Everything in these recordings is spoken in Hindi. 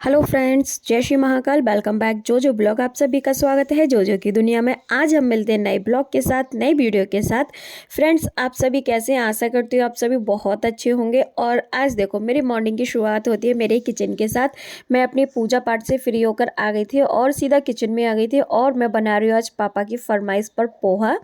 हेलो फ्रेंड्स, जय श्री महाकाल। वेलकम बैक जो ब्लॉग। आप सभी का स्वागत है जो की दुनिया में। आज हम मिलते हैं नए ब्लॉग के साथ, नई वीडियो के साथ। फ्रेंड्स, आप सभी कैसे हैं? आशा करती हूँ आप सभी बहुत अच्छे होंगे। और आज देखो, मेरी मॉर्निंग की शुरुआत होती है मेरे किचन के साथ। मैं अपनी पूजा पाठ से फ्री होकर आ गई थी और सीधा किचन में आ गई थी। और मैं बना रही हूँ आज पापा की फरमाइश पर पोहा।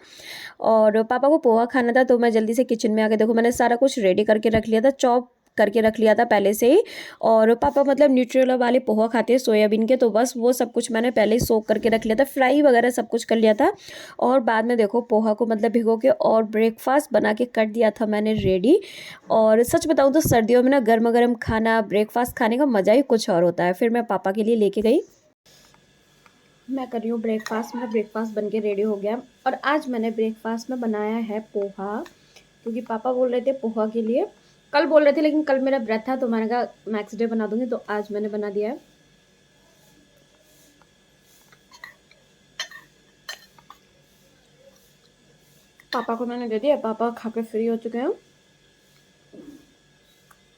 और पापा को पोहा खाना था तो मैं जल्दी से किचन में आ गई। देखो, मैंने सारा कुछ रेडी करके रख लिया था, चॉप करके रख लिया था पहले से ही। और पापा मतलब न्यूट्रेला वाले पोहा खाते हैं सोयाबीन के, तो बस वो सब कुछ मैंने पहले ही सोक करके रख लिया था, फ्राई वगैरह सब कुछ कर लिया था। और बाद में देखो, पोहा को मतलब भिगो के और ब्रेकफास्ट बना के कर दिया था मैंने रेडी। और सच बताऊं तो सर्दियों में ना गर्मा गर्म खाना, ब्रेकफास्ट खाने का मज़ा ही कुछ और होता है। फिर मैं पापा के लिए लेके गई। मैं कर रही हूँ ब्रेकफास्ट। मेरा ब्रेकफास्ट बन के रेडी हो गया। और आज मैंने ब्रेकफास्ट में बनाया है पोहा, क्योंकि पापा बोल रहे थे पोहा के लिए। कल बोल रहे थे लेकिन कल मेरा व्रत था तो मैंने कहा नेक्स्ट डे बना दूंगी, तो आज मैंने बना दिया है। पापा को मैंने दे दिया, पापा खा के फ्री हो चुके हैं।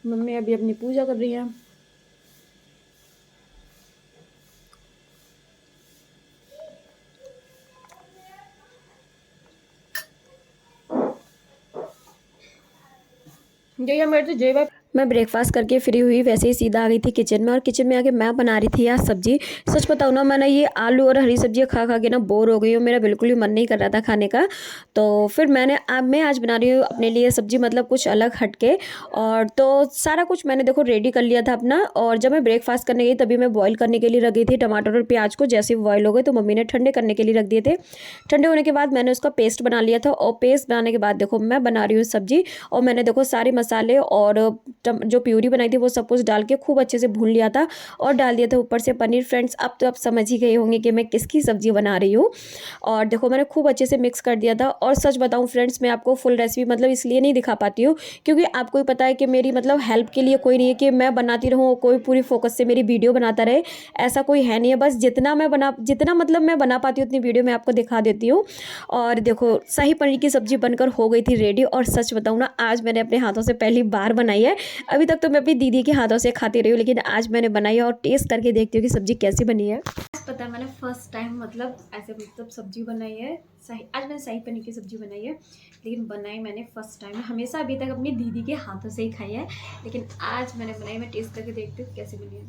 मम्मी अभी अपनी पूजा कर रही है। जय मेरे तो जय भाई। मैं ब्रेकफास्ट करके फ्री हुई, वैसे ही सीधा आ गई थी किचन में। और किचन में आके मैं बना रही थी यार सब्जी। सच बताऊँ ना, मैंने ये आलू और हरी सब्जियाँ खा खा के ना बोर हो गई हूँ। मेरा बिल्कुल भी मन नहीं कर रहा था खाने का। तो फिर मैं आज बना रही हूँ अपने लिए सब्जी, मतलब कुछ अलग हटके। और तो सारा कुछ मैंने देखो रेडी कर लिया था अपना। और जब मैं ब्रेकफास्ट करने गई तभी मैं बॉईल करने के लिए रख गई थी टमाटर और प्याज को। जैसे बॉईल हो गए तो मम्मी ने ठंडे करने के लिए रख दिए थे। ठंडे होने के बाद मैंने उसका पेस्ट बना लिया था। और पेस्ट बनाने के बाद देखो मैं बना रही हूँ सब्जी। और मैंने देखो सारे मसाले और जो प्यूरी बनाई थी वो सब कुछ डाल के खूब अच्छे से भून लिया था। और डाल दिया था ऊपर से पनीर। फ्रेंड्स, अब तो आप समझ ही गए होंगे कि मैं किसकी सब्जी बना रही हूँ। और देखो मैंने खूब अच्छे से मिक्स कर दिया था। और सच बताऊँ फ्रेंड्स, मैं आपको फुल रेसिपी मतलब इसलिए नहीं दिखा पाती हूँ क्योंकि आपको ही पता है कि मेरी मतलब हेल्प के लिए कोई नहीं है कि मैं बनाती रहूँ, कोई पूरी फोकस से मेरी वीडियो बनाता रहे, ऐसा कोई है नहीं है। बस जितना मतलब मैं बना पाती हूँ उतनी वीडियो मैं आपको दिखा देती हूँ। और देखो, शाही पनीर की सब्जी बनकर हो गई थी रेडी। और सच बताऊँ ना, आज मैंने अपने हाथों से पहली बार बनाई है। अभी तक तो मैं अपनी दीदी के हाथों से खाती रही हूँ, लेकिन आज मैंने बनाई है और टेस्ट करके देखती हूँ कि सब्जी कैसी बनी है। आज पता है, मैंने फर्स्ट टाइम मतलब ऐसे मतलब सब्जी बनाई है। आज मैंने शाही पनीर की सब्जी बनाई है, लेकिन बनाई मैंने फर्स्ट टाइम। हमेशा अभी तक अपनी दीदी के हाथों से ही खाई है, लेकिन आज मैंने बनाई। मैं टेस्ट करके देखती हूँ कैसी बनी है।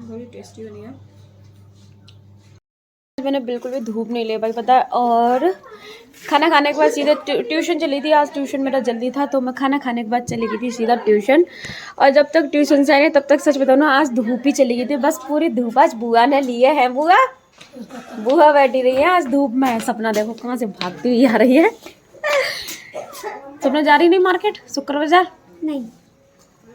बड़ी टेस्टी बनी है। मैंने बिल्कुल भी धूप नहीं ले पाई, पता है। और खाना खाने के बाद सीधे ट्यूशन चली थी। आज ट्यूशन मेरा जल्दी था तो मैं खाना खाने के बाद चली गई थी सीधा ट्यूशन। और जब तक ट्यूशन से आई तब तक सच बताऊँ ना, आज धूप ही चली गई थी। बस पूरी धूप आज बुआ ने लिए है। बुआ बुआ बैठी रही है आज धूप में। सपना देखो कहाँ से भागती हुई आ रही है। सपना जा रही नहीं मार्केट, शुक्र बाजार? नहीं,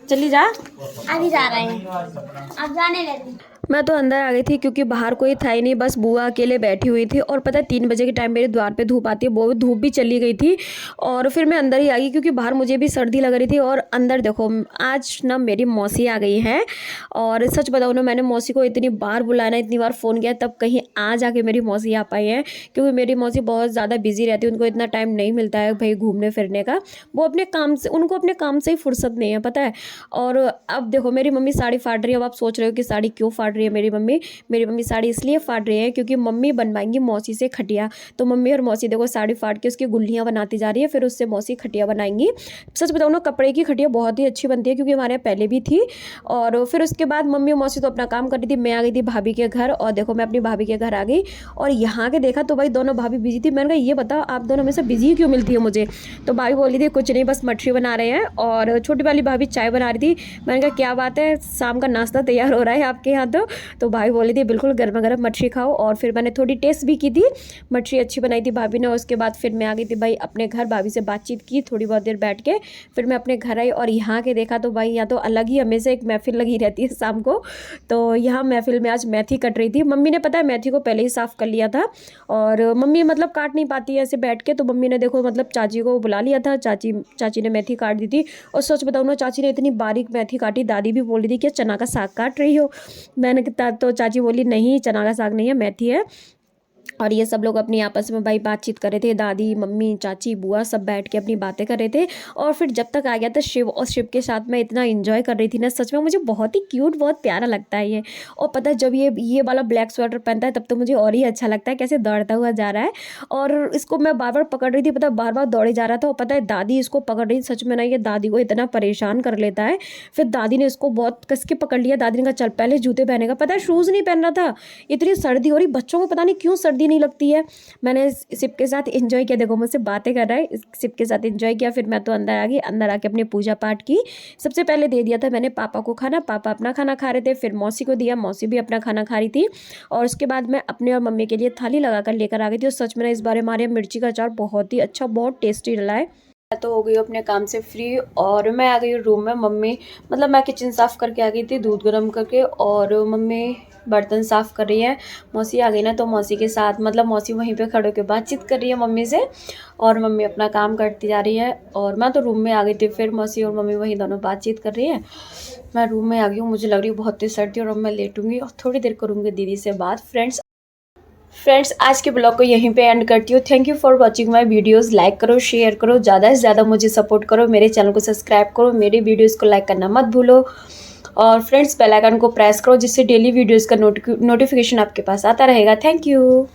चली जा। अभी जा रहे हैं। अब जाने लगी। मैं तो अंदर आ गई थी क्योंकि बाहर कोई था ही नहीं, बस बुआ अकेले बैठी हुई थी। और पता है 3 बजे के टाइम मेरे द्वार पे धूप आती है, वो धूप भी चली गई थी। और फिर मैं अंदर ही आ गई क्योंकि बाहर मुझे भी सर्दी लग रही थी। और अंदर देखो, आज ना मेरी मौसी आ गई है। और सच बताऊँ ना, मैंने मौसी को इतनी बार बुलाया ना, इतनी बार फ़ोन किया, तब कहीं आज आके मेरी मौसी आ पाई है। क्योंकि मेरी मौसी बहुत ज़्यादा बिजी रहती है, उनको इतना टाइम नहीं मिलता है भाई घूमने फिरने का। वो अपने काम से, उनको अपने काम से ही फुर्सत नहीं है, पता है। और अब देखो, मेरी मम्मी साड़ी फाड़ रही है। अब आप सोच रहे हो कि साड़ी क्यों फाड़ रही है मेरी मम्मी साड़ी इसलिए फाड़ रही है क्योंकि मम्मी बनवाएंगी मौसी से खटिया। तो मम्मी और मौसी देखो साड़ी फाड़ के उसकी गुल्लियाँ बनाती जा रही है, फिर उससे मौसी खटिया बनाएंगी। सच बताऊँ ना, कपड़े की खटिया बहुत ही अच्छी बनती है क्योंकि हमारे यहाँ पहले भी थी। और फिर उसके बाद मम्मी और मौसी तो अपना काम कर रही थी, मैं आ गई थी भाभी के घर। और देखो मैं अपनी भाभी के घर आ गई और यहाँ के देखा तो भाई दोनों भाभी बिजी थी। मैंने कहा ये बताओ आप दोनों में से बिजी क्यों मिलती है मुझे? तो भाभी बोली थी कुछ नहीं, बस मठरी बना रहे हैं। और छोटी वाली भाभी चाय बना रही थी। मैंने कहा क्या बात है, शाम का नाश्ता तैयार हो रहा है आपके यहाँ? तो भाई बोली थी बिल्कुल गर्मा गर्म मछली खाओ। और फिर मैंने थोड़ी टेस्ट भी की थी, मछली अच्छी बनाई थी भाभी ने। उसके बाद फिर मैं आ गई थी भाई अपने घर, भाभी से बातचीत की थोड़ी बहुत देर बैठ के। फिर मैं अपने घर आई और यहाँ के देखा तो भाई यहाँ तो अलग ही हमेशा एक महफिल लगी रहती है शाम को। तो यहाँ महफिल में आज मेथी कट रही थी। मम्मी ने पता है मेथी को पहले ही साफ़ कर लिया था। और मम्मी मतलब काट नहीं पाती है ऐसे बैठ के, तो मम्मी ने देखो मतलब चाची को बुला लिया था। चाची ने मेथी काट दी थी। और सच बताऊँ ना, चाची ने इतनी बारीक मेथी काटी, दादी भी बोल रही थी कि चना का साग काट रही हो। मैंने कहा, तो चाची बोली नहीं चना का साग नहीं है, मेथी है। और ये सब लोग अपनी आपस में भाई बातचीत कर रहे थे, दादी मम्मी चाची बुआ सब बैठ के अपनी बातें कर रहे थे। और फिर जब तक आ गया था शिव, और शिव के साथ मैं इतना एंजॉय कर रही थी ना, सच में मुझे बहुत ही क्यूट बहुत प्यारा लगता है ये। और पता है जब ये वाला ब्लैक स्वेटर पहनता है तब तो मुझे और ही अच्छा लगता है, कैसे दौड़ता हुआ जा रहा है। और इसको मैं बार बार पकड़ रही थी, पता है बार बार दौड़े जा रहा था। और पता है दादी इसको पकड़ रही, सच में ना ये दादी को इतना परेशान कर लेता है। फिर दादी ने इसको बहुत कस के पकड़ लिया, दादी ने कहा चल पहले जूते पहनेगा, पता है शूज़ नहीं पहन रहा था, इतनी सर्दी हो रही, बच्चों को पता नहीं क्यों सर्दी नहीं लगती है। मैंने सिप के साथ एंजॉय किया, देखो मुझसे बातें कर रहा है, सिप के साथ एंजॉय किया। फिर मैं तो अंदर आ गई, अंदर आके अपनी पूजा पाठ की। सबसे पहले दे दिया था मैंने पापा को खाना, पापा अपना खाना खा रहे थे। फिर मौसी को दिया, मौसी भी अपना खाना खा रही थी। और उसके बाद मैं अपने और मम्मी के लिए थाली लगा कर लेकर आ गई थी। और सच में इस बार हमारे यहाँ मिर्ची का अचार बहुत ही अच्छा बहुत टेस्टी डला है। मैं तो हो गई हूँ अपने काम से फ्री, और मैं आ गई रूम में। मम्मी मतलब मैं किचन साफ़ करके आ गई थी दूध गर्म करके, और मम्मी बर्तन साफ़ कर रही है। मौसी आ गई ना, तो मौसी के साथ मतलब मौसी वहीं पे खड़े होकर बातचीत कर रही है मम्मी से, और मम्मी अपना काम करती जा रही है। और मैं तो रूम में आ गई थी, फिर मौसी और मम्मी वहीं दोनों बातचीत कर रही है। मैं रूम में आ गई हूँ, मुझे लग रही है बहुत तेज सर्दी, और अब मैं लेटूंगी और थोड़ी देर करूँगी दीदी से बात। फ्रेंड्स आज के ब्लॉग को यहीं पे एंड करती हूँ। Thank you for watching my videos. Like करो, शेयर करो, ज़्यादा से ज़्यादा मुझे सपोर्ट करो, मेरे चैनल को सब्सक्राइब करो, मेरे वीडियोस को लाइक करना मत भूलो। और फ्रेंड्स बेल आइकन को प्रेस करो, जिससे डेली वीडियोस का नोटिफिकेशन आपके पास आता रहेगा। Thank you.